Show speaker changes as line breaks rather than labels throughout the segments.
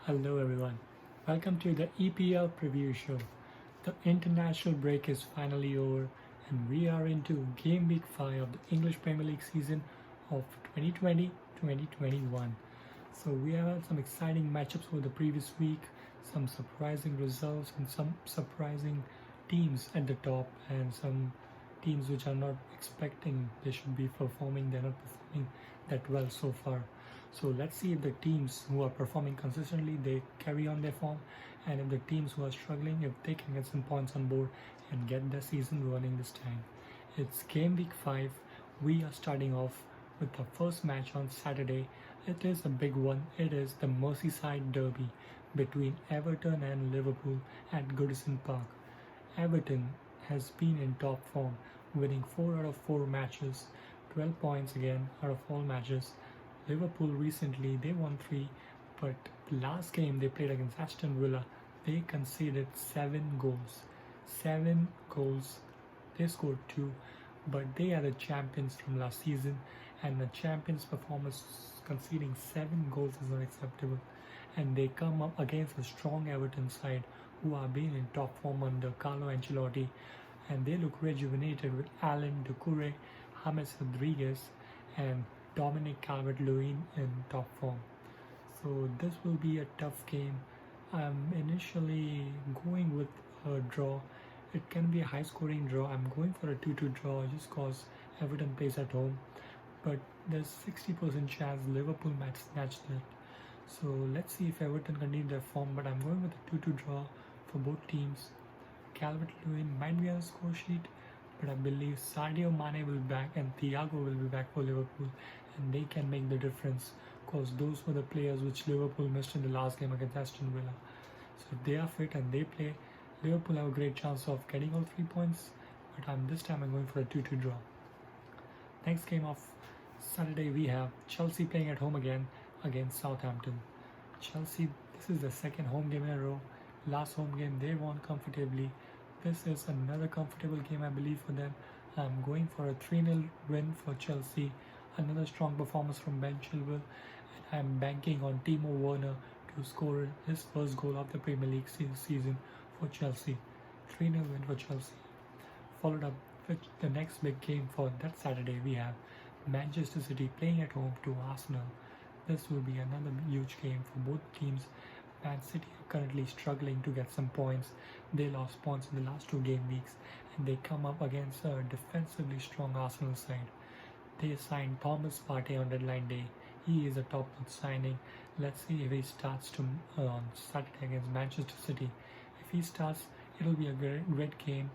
Hello everyone, welcome to the EPL preview show. The international break is finally over and we are into game week 5 of the English Premier League season of 2020-2021. So we have had some exciting matchups over the previous week, some surprising results and some surprising teams at the top and some teams which are not expecting they should be performing, they're not performing that well so far. So let's see if the teams who are performing consistently they carry on their form, and if the teams who are struggling if they can get some points on board and get the season running this time. It's game week 5. We are starting off with the first match on Saturday. It is a big one. It is the Merseyside derby between Everton and Liverpool at Goodison Park. Everton has been in top form, winning 4 out of 4 matches, 12 points again out of all matches. Liverpool recently they won 3, but last game they played against Aston Villa, they conceded 7 goals. 7 goals. They scored 2, but they are the champions from last season, and the champions' performance conceding 7 goals is not acceptable. And they come up against a strong Everton side who are being in top form under Carlo Ancelotti, and they look rejuvenated with Alan Doucouré, James Rodriguez, and Dominic Calvert-Lewin in top form. So this will be a tough game. I'm initially going with a draw. It can be a high scoring draw. I'm going for a 2-2 draw just cause Everton plays at home. But there's 60% chance Liverpool might snatch that. So let's see if Everton continue their form. But I'm going with a 2-2 draw for both teams. Calvert-Lewin might be on the score sheet, but I believe Sadio Mane will be back and Thiago will be back for Liverpool, and they can make the difference because those were the players which Liverpool missed in the last game against Aston Villa. So if they are fit and they play, Liverpool have a great chance of getting all 3 points, but this time I'm going for a 2-2 draw. Next game of Saturday we have Chelsea playing at home again against Southampton. Chelsea, this is the second home game in a row. Last home game they won comfortably. This is another comfortable game I believe for them. I'm going for a 3-0 win for Chelsea. Another strong performance from Ben Chilwell, and I'm banking on Timo Werner to score his first goal of the Premier League season for Chelsea. 3-0 win for Chelsea. Followed up with the next big game for that Saturday, we have Manchester City playing at home to Arsenal. This will be another huge game for both teams. Man City are currently struggling to get some points. They lost points in the last 2 game weeks, and they come up against a defensively strong Arsenal side. They signed Thomas Partey on deadline day. He is a top-notch signing. Let's see if he starts on Saturday against Manchester City. If he starts, it'll be a great game.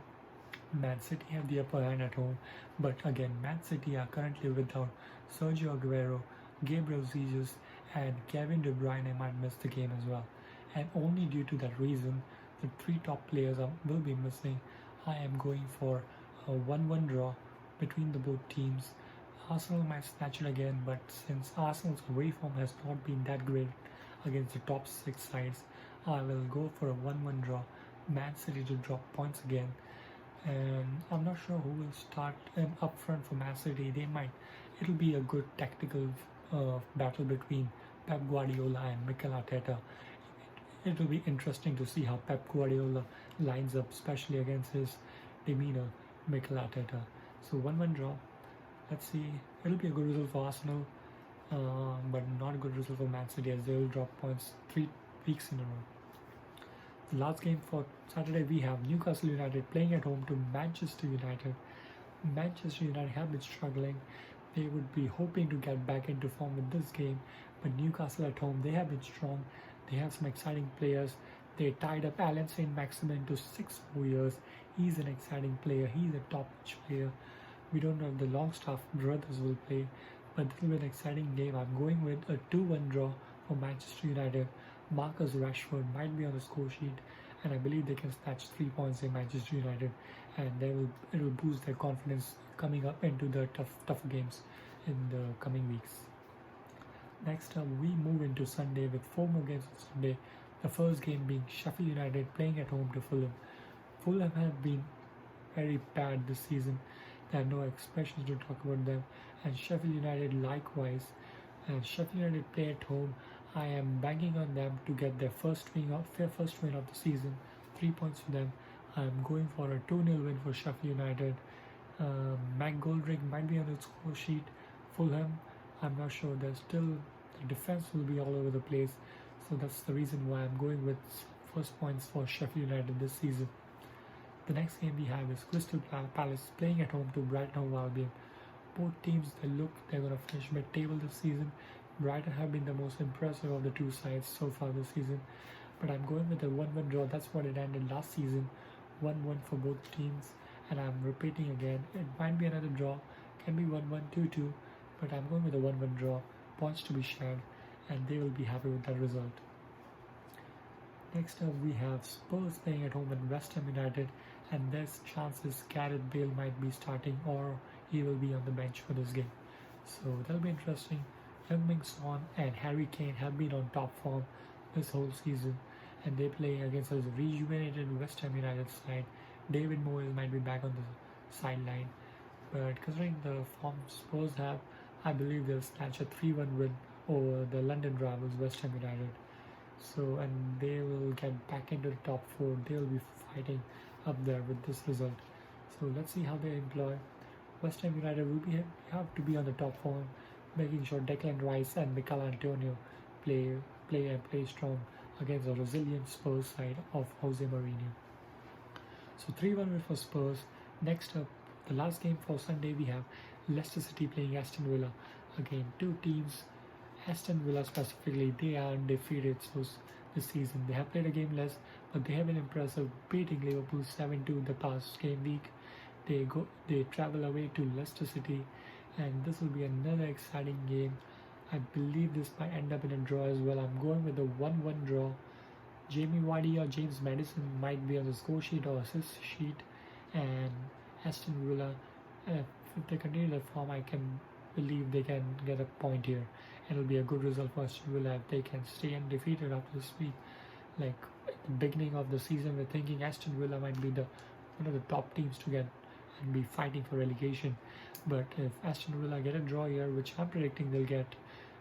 Man City have the upper hand at home, but again, Man City are currently without Sergio Aguero, Gabriel Jesus, and Kevin De Bruyne might miss the game as well. And only due to that reason, the 3 top players will be missing. I am going for a 1-1 draw between the both teams. Arsenal might snatch it again, but since Arsenal's away form has not been that great against the top 6 sides, I will go for a 1-1 draw. Man City to drop points again. And I'm not sure who will start up front for Man City. It'll be a good tactical battle between Pep Guardiola and Mikel Arteta. It will be interesting to see how Pep Guardiola lines up, especially against his demeanor, Mikel Arteta. So 1-1 draw. Let's see. It'll be a good result for Arsenal, but not a good result for Man City as they will drop points 3 weeks in a row. The last game for Saturday we have Newcastle United playing at home to Manchester United. Manchester United have been struggling. They would be hoping to get back into form with this game, but Newcastle at home, they have been strong. They have some exciting players. They tied up Alan Saint-Maximin to 6 more years. He's an exciting player. He's a top-notch player. We don't know if the Longstaff brothers will play, but this will be an exciting game. I'm going with a 2-1 draw for Manchester United. Marcus Rashford might be on the score sheet, and I believe they can snatch 3 points in Manchester United, and it will boost their confidence coming up into the tough games in the coming weeks. Next up, we move into Sunday with 4 more games on Sunday. The first game being Sheffield United playing at home to Fulham. Fulham have been very bad this season. There are no expressions to talk about them. And Sheffield United likewise. And Sheffield United play at home. I am banking on them to get their first win of the season. 3 points for them. I'm going for a 2-0 win for Sheffield United. Mac Goldrick might be on the score sheet. Fulham, I'm not sure. There's still the defense will be all over the place, so that's the reason why I'm going with first points for Sheffield United this season. The next game we have is Crystal Palace playing at home to Brighton Hove Albion. Both teams, they're going to finish mid-table this season. Brighton have been the most impressive of the two sides so far this season, but I'm going with a 1-1 draw. That's what it ended last season, 1-1 for both teams, and I'm repeating again. It might be another draw, can be 1-1, 2-2, but I'm going with a 1-1 draw. Points to be shared, and they will be happy with that result. Next up, we have Spurs playing at home with West Ham United, and there's chances Gareth Bale might be starting or he will be on the bench for this game. So that'll be interesting. Heung-min Son and Harry Kane have been on top form this whole season, and they play against a rejuvenated West Ham United side. David Moyes might be back on the sideline, but considering the form Spurs have, I believe they'll snatch a 3-1 win over the London rivals West Ham United. So, and they will get back into the top 4. They will be fighting up there with this result. So let's see how they employ. West Ham United will have to be on the top form, making sure Declan Rice and Mikel Antonio play strong against a resilient Spurs side of Jose Mourinho. So 3-1 win for Spurs. Next up, the last game for Sunday, we have Leicester City playing Aston Villa. Again, two teams. Aston Villa specifically, they are undefeated this season. They have played a game less, but they have been impressive, beating Liverpool 7-2 the past game week. They travel away to Leicester City, and this will be another exciting game. I believe this might end up in a draw as well. I'm going with a 1-1 draw. Jamie Vardy or James Maddison might be on the score sheet or assist sheet, and Aston Villa, if they continue their form, I can believe they can get a point here. It'll be a good result for Aston Villa if they can stay undefeated after this week. Like at the beginning of the season, we're thinking Aston Villa might be one of the top teams to get and be fighting for relegation. But if Aston Villa get a draw here, which I'm predicting they'll get,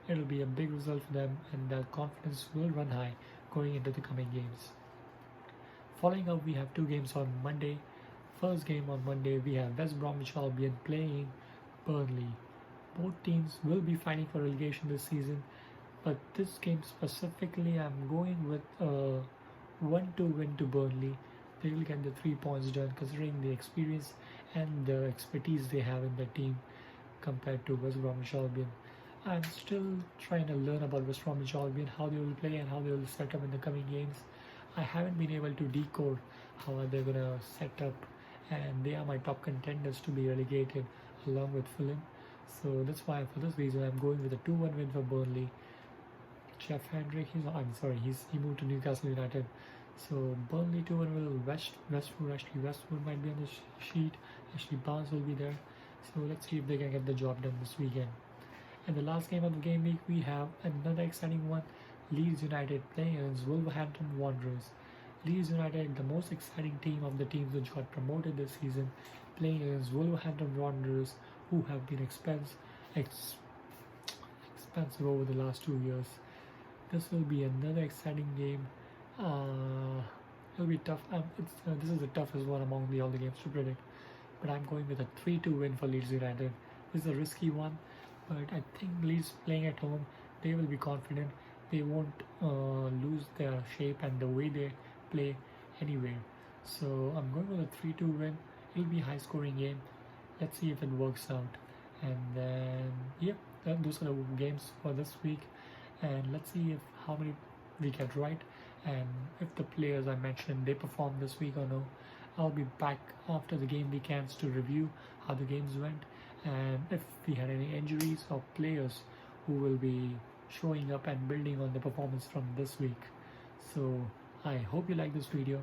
it'll be a big result for them, and their confidence will run high going into the coming games. Following up, we have two games on Monday. First game on Monday, we have West Bromwich Albion playing Burnley. Both teams will be fighting for relegation this season, but this game specifically, I'm going with a 1-2 win to Burnley. They will get the 3 points done, considering the experience and the expertise they have in the team compared to West Bromwich Albion. I'm still trying to learn about West Bromwich Albion, how they will play and how they will set up in the coming games. I haven't been able to decode how they're going to set up, and they are my top contenders to be relegated along with Fulham. So that's why, for this reason, I'm going with a 2-1 win for Burnley. Jeff Hendrick, he moved to Newcastle United. So Burnley 2-1 will Ashley Westwood might be on the sheet. Ashley Barnes will be there. So let's see if they can get the job done this weekend. And the last game of the game week, we have another exciting one. Leeds United playing against Wolverhampton Wanderers. Leeds United, the most exciting team of the teams which got promoted this season, playing against Wolverhampton Wanderers, who have been expensive over the last 2 years. This will be another exciting game. It'll be tough. This is the toughest one among all the games to predict. But I'm going with a 3-2 win for Leeds United. This is a risky one, but I think Leeds playing at home, they will be confident. They won't lose their shape and the way they play anywhere. So I'm going with a 3-2 win. It'll be a high scoring game. Let's see if it works out. And then those are the games for this week. And let's see how many we get right, and if the players I mentioned, they perform this week or no. I'll be back after the game weekends to review how the games went, and if we had any injuries or players who will be showing up and building on the performance from this week. So I hope you like this video.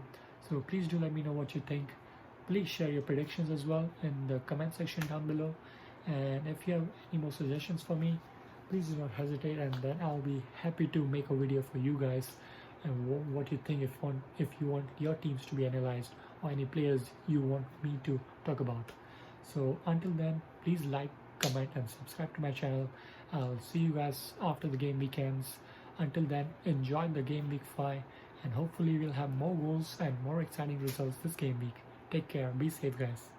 So please do let me know what you think. Please share your predictions as well in the comment section down below, and if you have any more suggestions for me, please do not hesitate, and then I'll be happy to make a video for you guys and what you think, if you want your teams to be analyzed or any players you want me to talk about. So until then, please like, comment and subscribe to my channel. I'll see you guys after the game weekends. Until then, enjoy the game week 5, and hopefully we'll have more goals and more exciting results this game week. Take care. Be safe, guys.